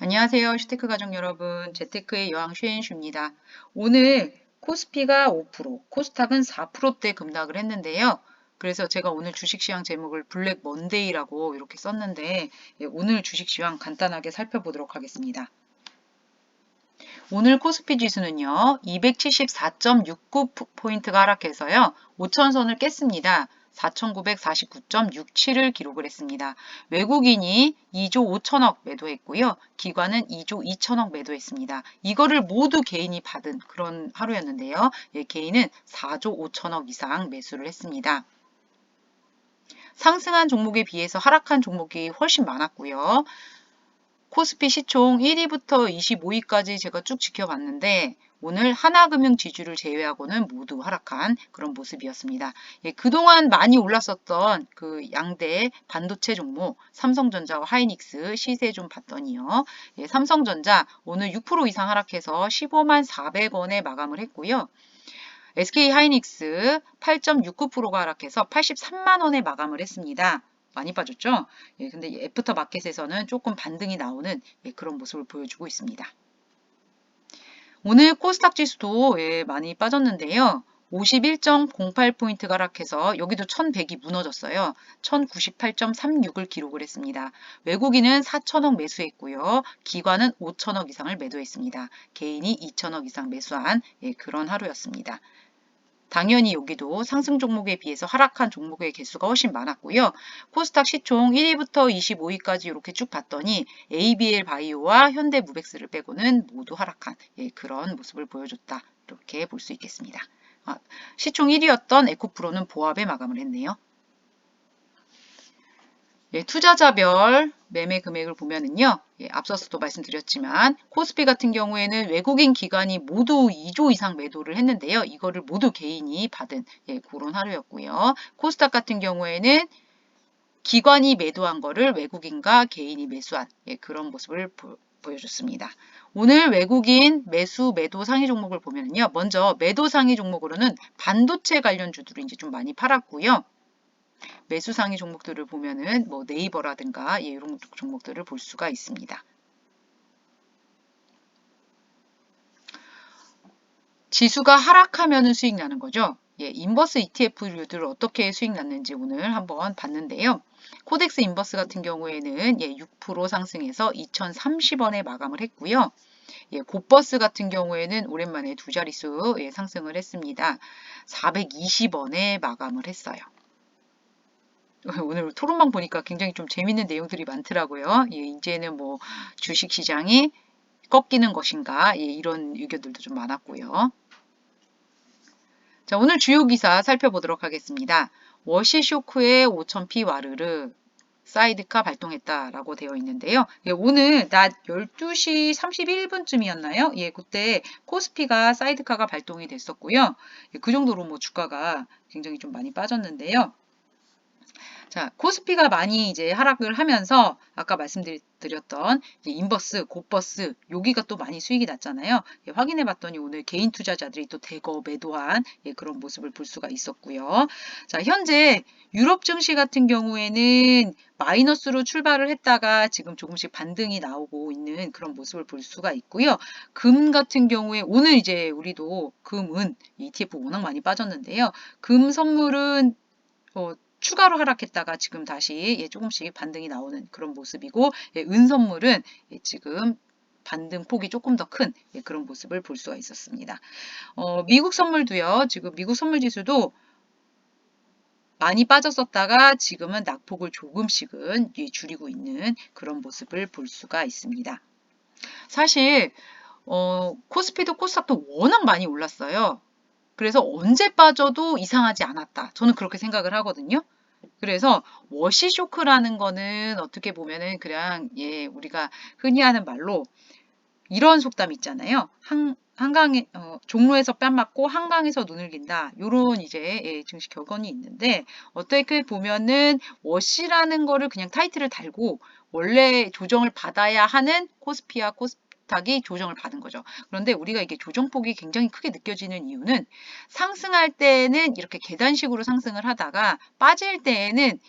안녕하세요. 슈테크 가족 여러분. 재테크의 여왕 슈엔슈입니다. 오늘 코스피가 5%, 코스닥은 4%대 급락을 했는데요. 그래서 제가 오늘 주식시황 제목을 블랙 먼데이라고 이렇게 썼는데 오늘 주식시황 간단하게 살펴보도록 하겠습니다. 오늘 코스피 지수는요, 274.69포인트가 하락해서요, 5천선을 깼습니다. 4,949.67을 기록을 했습니다. 외국인이 2조 5천억 매도했고요. 기관은 2조 2천억 매도했습니다. 이거를 모두 개인이 받은 그런 하루였는데요. 개인은 4조 5천억 이상 매수를 했습니다. 상승한 종목에 비해서 하락한 종목이 훨씬 많았고요. 코스피 시총 1위부터 25위까지 제가 쭉 지켜봤는데 오늘 하나금융 지주를 제외하고는 모두 하락한 그런 모습이었습니다. 그동안 많이 올랐었던 그 양대 반도체 종목 삼성전자와 하이닉스 시세 좀 봤더니요. 삼성전자 오늘 6% 이상 하락해서 15만 400원에 마감을 했고요. SK 하이닉스 8.69%가 하락해서 83만 원에 마감을 했습니다. 많이 빠졌죠? 근데 애프터 마켓에서는 조금 반등이 나오는 그런 모습을 보여주고 있습니다. 오늘 코스닥 지수도 많이 빠졌는데요. 51.08포인트가 하락해서 여기도 1100이 무너졌어요. 1098.36을 기록을 했습니다. 외국인은 4천억 매수했고요. 기관은 5천억 이상을 매도했습니다. 개인이 2천억 이상 매수한 그런 하루였습니다. 당연히 여기도 상승 종목에 비해서 하락한 종목의 개수가 훨씬 많았고요. 코스닥 시총 1위부터 25위까지 이렇게 쭉 봤더니 ABL 바이오와 현대무벡스를 빼고는 모두 하락한 그런 모습을 보여줬다. 이렇게 볼 수 있겠습니다. 시총 1위였던 에코프로는 보합에 마감을 했네요. 투자자별 매매 금액을 보면은요, 앞서서도 말씀드렸지만 코스피 같은 경우에는 외국인 기관이 모두 2조 이상 매도를 했는데요. 이거를 모두 개인이 받은 그런 하루였고요. 코스닥 같은 경우에는 기관이 매도한 거를 외국인과 개인이 매수한 그런 모습을 보여줬습니다. 오늘 외국인 매수 매도 상위 종목을 보면요. 먼저 매도 상위 종목으로는 반도체 관련주들을 이제 좀 많이 팔았고요. 매수 상위 종목들을 보면은 뭐 네이버라든가 이런 종목들을 볼 수가 있습니다. 지수가 하락하면 수익 나는 거죠. 인버스 ETF류들 어떻게 수익 났는지 오늘 한번 봤는데요. 코덱스 인버스 같은 경우에는 6% 상승해서 2,030원에 마감을 했고요. 곱버스 같은 경우에는 오랜만에 두 자릿수 상승을 했습니다. 420원에 마감을 했어요. 오늘 토론방 보니까 굉장히 좀 재밌는 내용들이 많더라고요. 이제는 뭐 주식시장이 꺾이는 것인가 이런 의견들도 좀 많았고요. 자, 오늘 주요 기사 살펴보도록 하겠습니다. 워시쇼크의 5000P 와르르 사이드카 발동했다라고 되어 있는데요. 오늘 낮 12시 31분쯤이었나요? 그때 코스피가 사이드카가 발동이 됐었고요. 그 정도로 뭐 주가가 굉장히 좀 많이 빠졌는데요. 자, 코스피가 많이 이제 하락을 하면서 아까 말씀드렸던 인버스, 곱버스 여기가 또 많이 수익이 났잖아요. 확인해 봤더니 오늘 개인 투자자들이 또 대거 매도한 그런 모습을 볼 수가 있었고요. 자, 현재 유럽 증시 같은 경우에는 마이너스로 출발을 했다가 지금 조금씩 반등이 나오고 있는 그런 모습을 볼 수가 있고요. 금 같은 경우에 오늘 이제 우리도 금은 ETF 워낙 많이 빠졌는데요. 금 선물은 추가로 하락했다가 지금 다시 조금씩 반등이 나오는 그런 모습이고 은 선물은 지금 반등 폭이 조금 더 큰 그런 모습을 볼 수가 있었습니다. 미국 선물도요. 지금 미국 선물 지수도 많이 빠졌었다가 지금은 낙폭을 조금씩은 줄이고 있는 그런 모습을 볼 수가 있습니다. 사실 코스피도 코스닥도 워낙 많이 올랐어요. 그래서 언제 빠져도 이상하지 않았다. 저는 그렇게 생각을 하거든요. 그래서 워시 쇼크라는 거는 어떻게 보면은 그냥 우리가 흔히 하는 말로 이런 속담 있잖아요. 한강에 종로에서 뺨 맞고 한강에서 눈을 긴다. 요런 이제 증시 격언이 있는데 어떻게 보면은 워시라는 거를 그냥 타이틀을 달고 원래 조정을 받아야 하는 코스피와 코스닥이 조정을 받은 거죠. 그런데 우리가 이게 조정폭이 굉장히 크게 느껴지는 이유는 상승할 때는 이렇게 계단식으로 상승을 하다가 빠질 때에는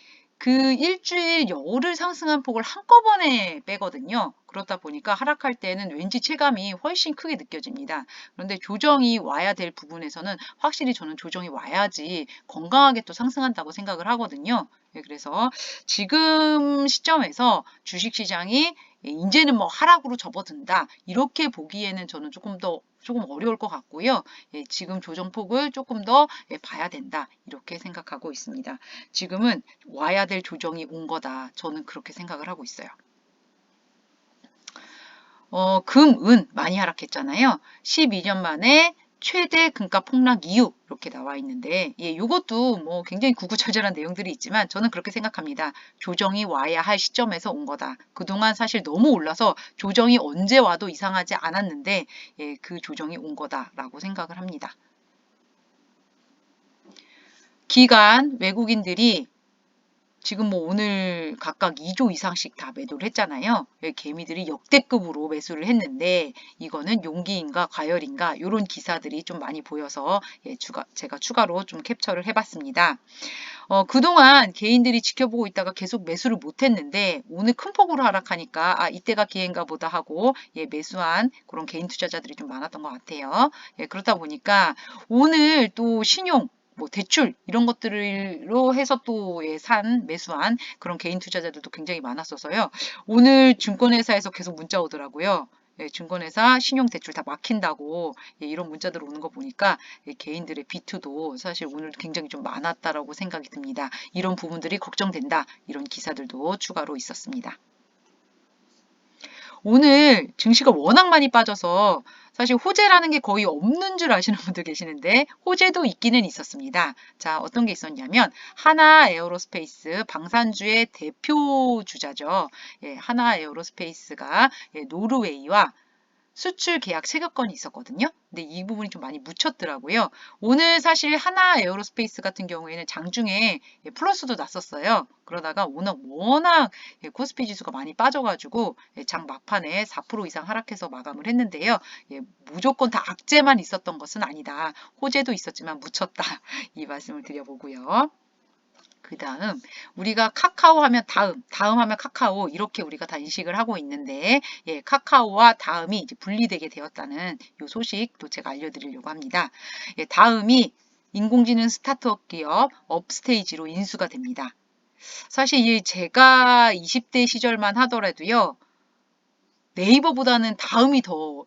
그 일주일 열흘 상승한 폭을 한꺼번에 빼거든요. 그렇다 보니까 하락할 때는 왠지 체감이 훨씬 크게 느껴집니다. 그런데 조정이 와야 될 부분에서는 확실히 저는 조정이 와야지 건강하게 또 상승한다고 생각을 하거든요. 예, 그래서 지금 시점에서 주식시장이 이제는 뭐 하락으로 접어든다. 이렇게 보기에는 저는 조금 어려울 것 같고요. 예, 지금 조정폭을 조금 더 봐야 된다. 이렇게 생각하고 있습니다. 지금은 와야 될 조정이 온 거다. 저는 그렇게 생각을 하고 있어요. 금, 은 많이 하락했잖아요. 12년 만에 최대 금가 폭락 이유 이렇게 나와 있는데 예, 이것도 뭐 굉장히 구구절절한 내용들이 있지만 저는 그렇게 생각합니다. 조정이 와야 할 시점에서 온 거다. 그동안 사실 너무 올라서 조정이 언제 와도 이상하지 않았는데 예, 그 조정이 온 거다라고 생각을 합니다. 기관 외국인들이 지금 뭐 오늘 각각 2조 이상씩 다 매도를 했잖아요. 개미들이 역대급으로 매수를 했는데 이거는 용기인가 과열인가 이런 기사들이 좀 많이 보여서 제가 추가로 좀 캡처를 해봤습니다. 그동안 개인들이 지켜보고 있다가 계속 매수를 못했는데 오늘 큰 폭으로 하락하니까 이때가 기회인가 보다 하고 매수한 그런 개인 투자자들이 좀 많았던 것 같아요. 그렇다 보니까 오늘 또 신용 뭐 대출 이런 것들로 해서 또 매수한 그런 개인 투자자들도 굉장히 많았어서요. 오늘 증권회사에서 계속 문자 오더라고요. 증권회사 신용대출 다 막힌다고 이런 문자들 오는 거 보니까 개인들의 비투도 사실 오늘 굉장히 좀 많았다라고 생각이 듭니다. 이런 부분들이 걱정된다. 이런 기사들도 추가로 있었습니다. 오늘 증시가 워낙 많이 빠져서 사실 호재라는 게 거의 없는 줄 아시는 분들 계시는데 호재도 있기는 있었습니다. 자, 어떤 게 있었냐면 하나 에어로스페이스 방산주의 대표 주자죠. 하나 에어로스페이스가 노르웨이와 수출 계약 체결권이 있었거든요. 근데 이 부분이 좀 많이 묻혔더라고요. 오늘 사실 하나 에어로스페이스 같은 경우에는 장중에 플러스도 났었어요. 그러다가 오늘 워낙 코스피 지수가 많이 빠져가지고 장 막판에 4% 이상 하락해서 마감을 했는데요. 무조건 다 악재만 있었던 것은 아니다. 호재도 있었지만 묻혔다. 이 말씀을 드려보고요. 그 다음 우리가 카카오 하면 다음 하면 카카오 이렇게 우리가 다 인식을 하고 있는데 카카오와 다음이 이제 분리되게 되었다는 이 소식도 제가 알려드리려고 합니다. 다음이 인공지능 스타트업 기업 업스테이지로 인수가 됩니다. 사실 제가 20대 시절만 하더라도요. 네이버보다는 다음이 더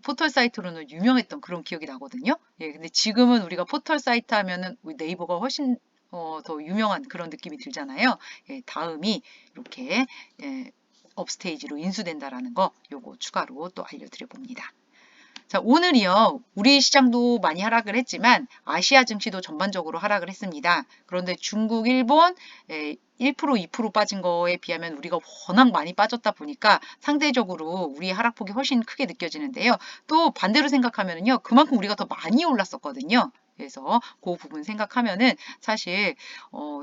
포털 사이트로는 유명했던 그런 기억이 나거든요. 근데 지금은 우리가 포털 사이트 하면은 네이버가 훨씬 더 유명한 그런 느낌이 들잖아요. 다음이 이렇게 업스테이지로 인수된다라는 거 요거 추가로 또 알려드려 봅니다. 자, 오늘이요. 우리 시장도 많이 하락을 했지만 아시아 증시도 전반적으로 하락을 했습니다. 그런데 중국, 일본 1%, 2% 빠진 거에 비하면 우리가 워낙 많이 빠졌다 보니까 상대적으로 우리의 하락폭이 훨씬 크게 느껴지는데요. 또 반대로 생각하면요. 그만큼 우리가 더 많이 올랐었거든요. 그래서 그 부분 생각하면은 사실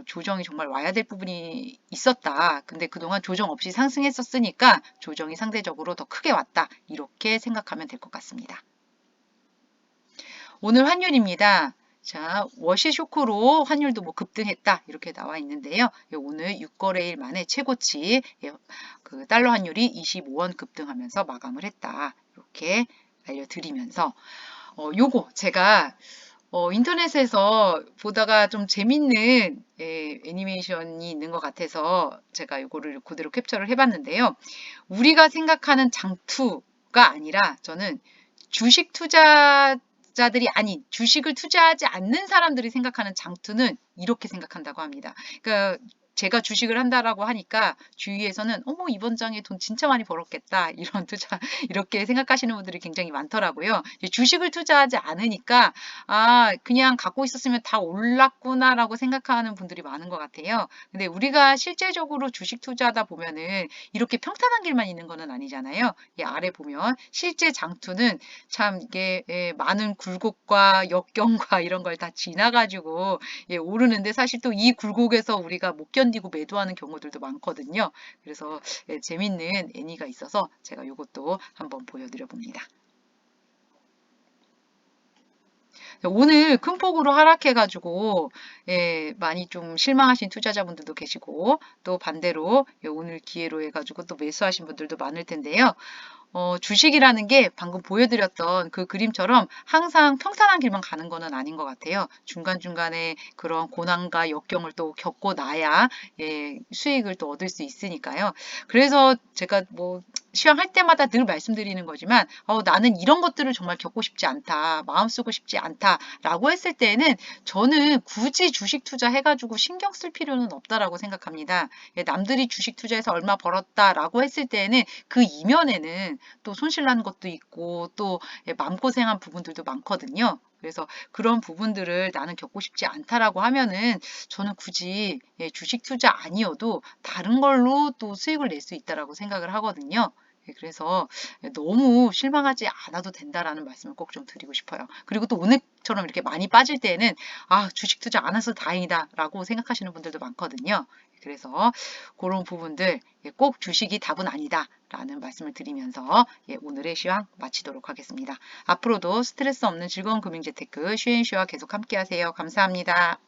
조정이 정말 와야 될 부분이 있었다. 근데 그동안 조정 없이 상승했었으니까 조정이 상대적으로 더 크게 왔다. 이렇게 생각하면 될 것 같습니다. 오늘 환율입니다. 자, 워시 쇼크로 환율도 뭐 급등했다 이렇게 나와 있는데요. 오늘 6거래일 만에 최고치 그 달러 환율이 25원 급등하면서 마감을 했다. 이렇게 알려드리면서 요거 제가 인터넷에서 보다가 좀 재밌는 애니메이션이 있는 것 같아서 제가 이거를 그대로 캡처를 해봤는데요. 우리가 생각하는 장투가 아니라 저는 주식 투자자들이 아닌 주식을 투자하지 않는 사람들이 생각하는 장투는 이렇게 생각한다고 합니다. 그러니까 제가 주식을 한다라고 하니까 주위에서는 어머 이번 장에 돈 진짜 많이 벌었겠다 이런 투자 이렇게 생각하시는 분들이 굉장히 많더라고요. 주식을 투자하지 않으니까 그냥 갖고 있었으면 다 올랐구나라고 생각하는 분들이 많은 것 같아요. 근데 우리가 실제적으로 주식 투자하다 보면은 이렇게 평탄한 길만 있는 거는 아니잖아요. 이 아래 보면 실제 장투는 참 이게 많은 굴곡과 역경과 이런 걸 다 지나가지고 오르는데 사실 또 이 굴곡에서 우리가 못 견디고 매도하는 경우들도 많거든요. 그래서 재밌는 애니가 있어서 제가 이것도 한번 보여드려 봅니다. 오늘 큰 폭으로 하락해가지고 예, 많이 좀 실망하신 투자자분들도 계시고 또 반대로 예, 오늘 기회로 해가지고 또 매수하신 분들도 많을 텐데요. 주식이라는 게 방금 보여드렸던 그 그림처럼 항상 평탄한 길만 가는 거는 아닌 것 같아요. 중간중간에 그런 고난과 역경을 또 겪고 나야 예, 수익을 또 얻을 수 있으니까요. 그래서 제가 뭐 시황할 때마다 늘 말씀드리는 거지만 나는 이런 것들을 정말 겪고 싶지 않다. 마음 쓰고 싶지 않다라고 했을 때는 저는 굳이 주식 투자해가지고 신경 쓸 필요는 없다라고 생각합니다. 예, 남들이 주식 투자해서 얼마 벌었다라고 했을 때는 그 이면에는 또 손실 나는 것도 있고 또 예, 마음고생한 부분들도 많거든요. 그래서 그런 부분들을 나는 겪고 싶지 않다라고 하면은 저는 굳이 예, 주식 투자 아니어도 다른 걸로 또 수익을 낼 수 있다라고 생각을 하거든요. 예, 그래서 너무 실망하지 않아도 된다라는 말씀을 꼭 좀 드리고 싶어요. 그리고 또 오늘처럼 이렇게 많이 빠질 때는 주식 투자 안 해서 다행이다라고 생각하시는 분들도 많거든요. 그래서 그런 부분들 꼭 주식이 답은 아니다라는 말씀을 드리면서 오늘의 시황 마치도록 하겠습니다. 앞으로도 스트레스 없는 즐거운 금융재테크 슈앤슈와 계속 함께 하세요. 감사합니다.